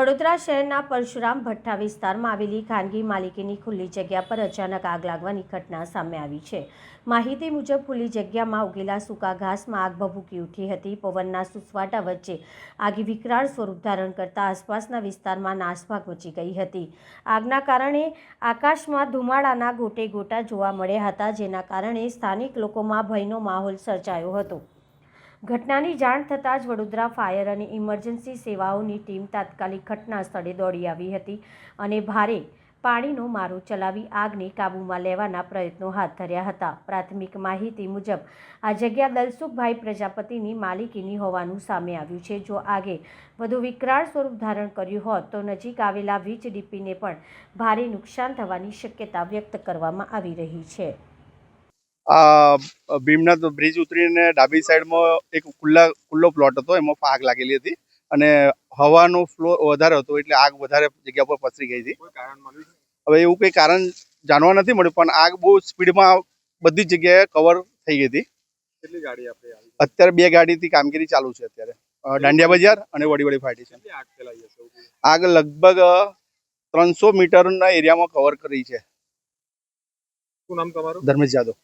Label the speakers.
Speaker 1: વડોદરા શહેરના પરશુરામ ભઠ્ઠા વિસ્તારમાં આવેલી ખાનગી માલિકીની ખુલ્લી જગ્યા પર અચાનક આગ લાગવાની ઘટના સામે આવી છે। માહિતી મુજબ ખુલ્લી જગ્યામાં ઉગેલા સૂકા ઘાસમાં આગ ભભૂકી ઉઠી હતી। પવનના સુસવાટા વચ્ચે આગે વિકરાળ સ્વરૂપ ધારણ કરતા આસપાસના વિસ્તારમાં નાસભાગ મચી ગઈ હતી। આગના કારણે આકાશમાં ધુમાડાના ગોટે ગોટા જોવા મળ્યા હતા, જેના કારણે સ્થાનિક લોકોમાં ભયનો માહોલ સર્જાયો હતો। ઘટનાની જાણ થતાં જ વડોદરા ફાયર અને ઇમરજન્સી સેવાઓની ટીમ તાત્કાલિક ઘટના સ્થળે દોડી આવી હતી અને ભારે પાણીનો મારો ચલાવી આગને કાબૂમાં લેવાના પ્રયત્નો હાથ ધર્યા હતા। પ્રાથમિક માહિતી મુજબ આ જગ્યા દલસુખભાઈ પ્રજાપતિની માલિકીની હોવાનું સામે આવ્યું છે। જો આગે વધુ વિકરાળ સ્વરૂપ ધારણ કર્યું હોત તો નજીક આવેલા વીજ ડીપીને પણ ભારે નુકસાન થવાની શક્યતા વ્યક્ત કરવામાં આવી રહી છે।
Speaker 2: ભીમનાથ બ્રિજ ઉતરીને ડાબી સાઈડમાં એક ખુલ્લો પ્લોટ હતો, એમાં આગ લાગેલી હતી અને હવાનો ફ્લો વધારે હતો એટલે આગ વધારે જગ્યા પર પસરી ગઈ હતી। હવે એવું કંઈ કારણ જાણવા નથી મળ્યું, પણ આગ બહુ સ્પીડમાં બધી જગ્યાએ કવર થઈ ગઈ હતી।
Speaker 3: કેટલી ગાડી આપણે
Speaker 2: અત્યારે 2 ગાડીથી કામગીરી ચાલુ છે। અત્યારે દાંડિયા બજાર અને વડીવડી ફાટી છે।
Speaker 3: આગ ફેલાઈ હશે?
Speaker 2: આગ લગભગ 300 મીટરના એરિયામાં કવર કરી છે।
Speaker 3: શું નામ તમારું?
Speaker 2: ધર્મેશ જાદવ।